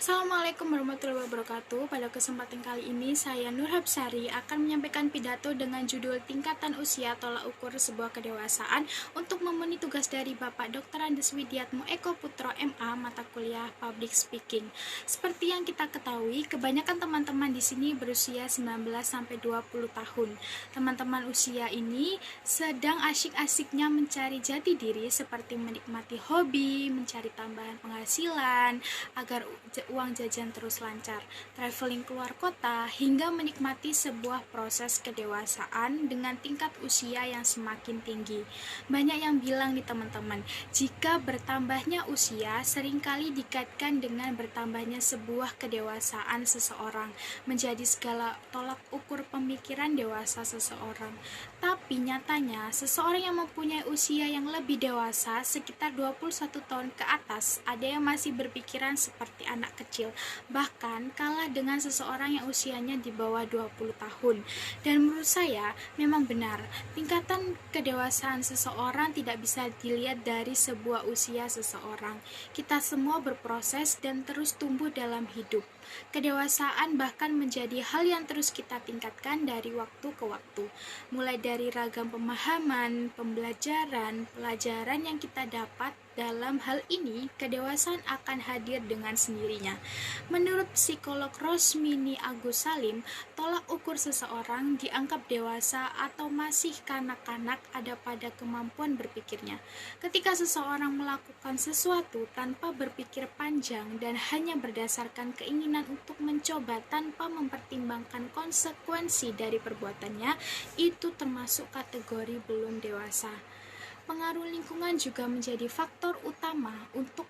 Assalamualaikum warahmatullahi wabarakatuh. Pada kesempatan kali ini saya Nur Hapsari akan menyampaikan pidato dengan judul Tingkatan Usia Tolak Ukur Sebuah Kedewasaan untuk memenuhi tugas dari Bapak Dr. Andes Widiatmo Eko Putro MA mata kuliah Public Speaking. Seperti yang kita ketahui, kebanyakan teman-teman di sini berusia 19 sampai 20 tahun. Teman-teman usia ini sedang asyik-asyiknya mencari jati diri seperti menikmati hobi, mencari tambahan penghasilan agar uang jajan terus lancar, traveling keluar kota, hingga menikmati sebuah proses kedewasaan dengan tingkat usia yang semakin tinggi. Banyak yang bilang nih teman-teman, jika bertambahnya usia seringkali dikaitkan dengan bertambahnya sebuah kedewasaan seseorang, menjadi segala tolak ukur pemikiran dewasa seseorang. Tapi nyatanya, seseorang yang mempunyai usia yang lebih dewasa, sekitar 21 tahun ke atas, ada yang masih berpikiran seperti anak kecil, bahkan kalah dengan seseorang yang usianya di bawah 20 tahun. Dan menurut saya, memang benar, tingkatan kedewasaan seseorang tidak bisa dilihat dari sebuah usia seseorang. Kita semua berproses dan terus tumbuh dalam hidup. Kedewasaan bahkan menjadi hal yang terus kita tingkatkan dari waktu ke waktu, mulai dari ragam pemahaman, pembelajaran, pelajaran yang kita dapat. Dalam hal ini, kedewasaan akan hadir dengan sendirinya. Menurut psikolog Rosmini Agus Salim, tolak ukur seseorang dianggap dewasa atau masih kanak-kanak ada pada kemampuan berpikirnya. Ketika seseorang melakukan sesuatu tanpa berpikir panjang dan hanya berdasarkan keinginan untuk mencoba tanpa mempertimbangkan konsekuensi dari perbuatannya, itu termasuk kategori belum dewasa. Pengaruh lingkungan juga menjadi faktor utama untuk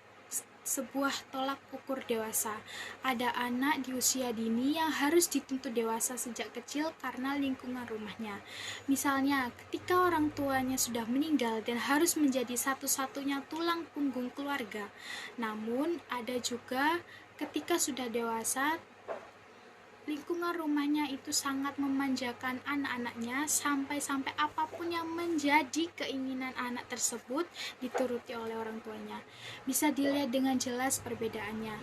sebuah tolak ukur dewasa. Ada anak di usia dini yang harus dituntut dewasa sejak kecil karena lingkungan rumahnya. Misalnya, ketika orang tuanya sudah meninggal dan harus menjadi satu-satunya tulang punggung keluarga. Namun, ada juga ketika sudah dewasa, lingkungan rumahnya itu sangat memanjakan anak-anaknya sampai-sampai apapun yang menjadi keinginan anak tersebut dituruti oleh orang tuanya. Bisa dilihat dengan jelas perbedaannya.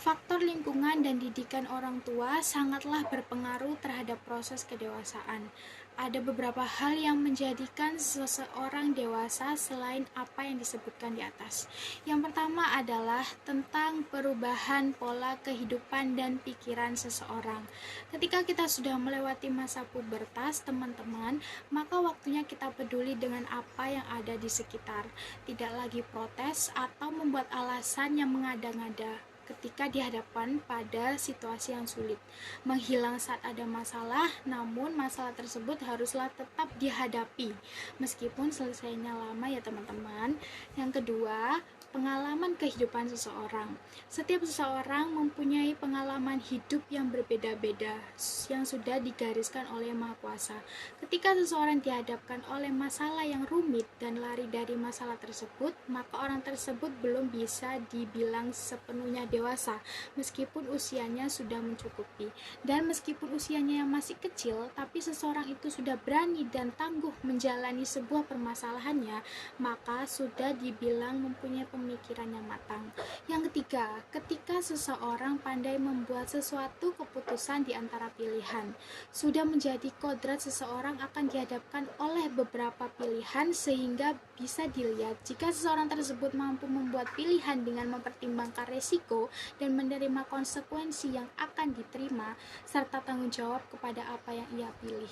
Faktor lingkungan dan didikan orang tua sangatlah berpengaruh terhadap proses kedewasaan. Ada beberapa hal yang menjadikan seseorang dewasa selain apa yang disebutkan di atas. Yang pertama adalah tentang perubahan pola kehidupan dan pikiran seseorang. Ketika kita sudah melewati masa pubertas, teman-teman, maka waktunya kita peduli dengan apa yang ada di sekitar. Tidak lagi protes atau membuat alasan yang mengada-ngada ketika dihadapkan pada situasi yang sulit. Menghilang saat ada masalah, namun masalah tersebut haruslah tetap dihadapi meskipun selesainya lama ya teman-teman. Yang kedua, pengalaman kehidupan seseorang. Setiap seseorang mempunyai pengalaman hidup yang berbeda-beda yang sudah digariskan oleh Maha Kuasa. Ketika seseorang dihadapkan oleh masalah yang rumit dan lari dari masalah tersebut, maka orang tersebut belum bisa dibilang sepenuhnya dewasa meskipun usianya sudah mencukupi. Dan meskipun usianya yang masih kecil, tapi seseorang itu sudah berani dan tangguh menjalani sebuah permasalahannya, maka sudah dibilang mempunyai pemikiran yang matang. Yang ketiga, ketika seseorang pandai membuat sesuatu keputusan di antara pilihan, sudah menjadi kodrat seseorang akan dihadapkan oleh beberapa pilihan sehingga bisa dilihat jika seseorang tersebut mampu membuat pilihan dengan mempertimbangkan resiko dan menerima konsekuensi yang akan diterima serta tanggung jawab kepada apa yang ia pilih.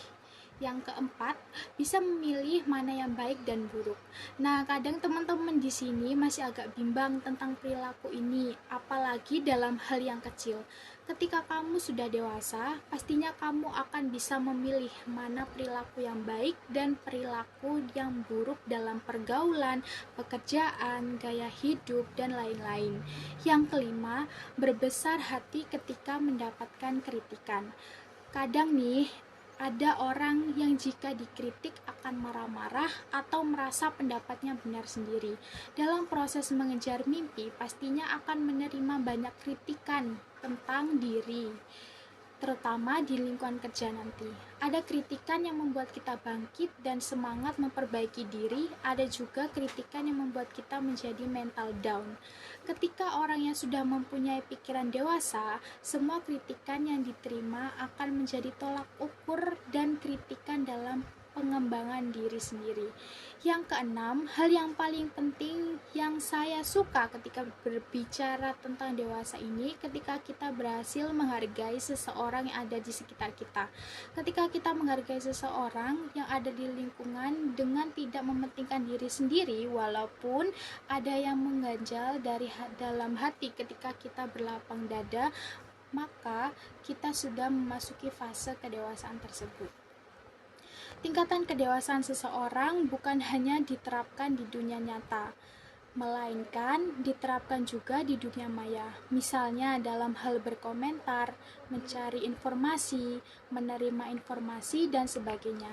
Yang keempat, bisa memilih mana yang baik dan buruk. Nah, kadang teman-teman di sini masih agak bimbang tentang perilaku ini, apalagi dalam hal yang kecil. Ketika kamu sudah dewasa, pastinya kamu akan bisa memilih mana perilaku yang baik dan perilaku yang buruk dalam pergaulan, pekerjaan, gaya hidup, dan lain-lain. Yang kelima, berbesar hati ketika mendapatkan kritikan. Kadang nih, ada orang yang jika dikritik akan marah-marah atau merasa pendapatnya benar sendiri. Dalam proses mengejar mimpi, pastinya akan menerima banyak kritikan tentang diri. terutama di lingkungan kerja nanti. Ada kritikan yang membuat kita bangkit dan semangat memperbaiki diri, ada juga kritikan yang membuat kita menjadi mental down. Ketika orang yang sudah mempunyai pikiran dewasa, semua kritikan yang diterima akan menjadi tolak ukur dan kritikan dalam pengembangan diri sendiri. Yang keenam, hal yang paling penting yang saya suka ketika berbicara tentang dewasa ini, ketika kita berhasil menghargai seseorang yang ada di sekitar kita. Ketika kita menghargai seseorang yang ada di lingkungan dengan tidak mementingkan diri sendiri, walaupun ada yang mengganjal dari dalam hati ketika kita berlapang dada, maka kita sudah memasuki fase kedewasaan tersebut. Tingkatan kedewasaan seseorang bukan hanya diterapkan di dunia nyata, melainkan diterapkan juga di dunia maya. Misalnya dalam hal berkomentar, mencari informasi, menerima informasi, dan sebagainya.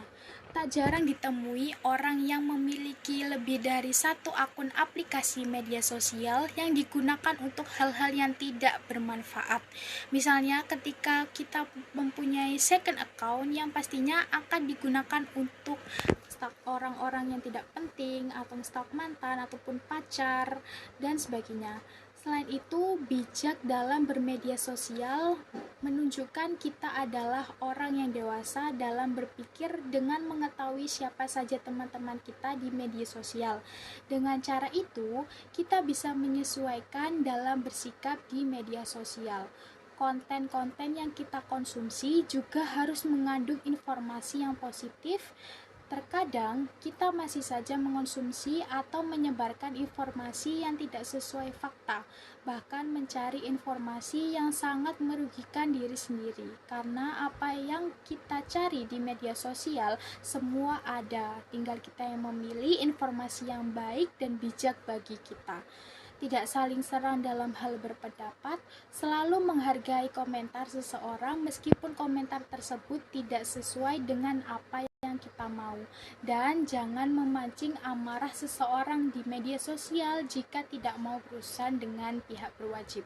Tak jarang ditemui orang yang memiliki lebih dari satu akun aplikasi media sosial yang digunakan untuk hal-hal yang tidak bermanfaat. Misalnya ketika kita mempunyai second account yang pastinya akan digunakan untuk stok orang-orang yang tidak penting, atau stok mantan ataupun pacar dan sebagainya. Selain itu, bijak dalam bermedia sosial menunjukkan kita adalah orang yang dewasa dalam berpikir dengan mengetahui siapa saja teman-teman kita di media sosial. Dengan cara itu, kita bisa menyesuaikan dalam bersikap di media sosial. Konten-konten yang kita konsumsi juga harus mengandung informasi yang positif. Terkadang kita masih saja mengonsumsi atau menyebarkan informasi yang tidak sesuai fakta, bahkan mencari informasi yang sangat merugikan diri sendiri. Karena apa yang kita cari di media sosial semua ada, tinggal kita yang memilih informasi yang baik dan bijak bagi kita. Tidak saling serang dalam hal berpendapat, selalu menghargai komentar seseorang meskipun komentar tersebut tidak sesuai dengan apa yang kita mau, dan jangan memancing amarah seseorang di media sosial jika tidak mau berurusan dengan pihak berwajib.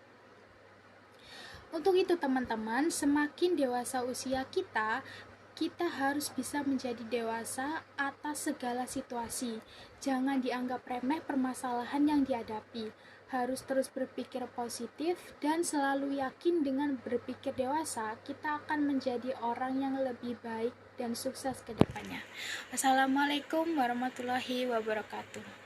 Untuk itu teman-teman, semakin dewasa usia kita harus bisa menjadi dewasa atas segala situasi. Jangan dianggap remeh permasalahan yang dihadapi. Harus terus berpikir positif dan selalu yakin dengan berpikir dewasa, kita akan menjadi orang yang lebih baik dan sukses ke depannya. Wassalamualaikum warahmatullahi wabarakatuh.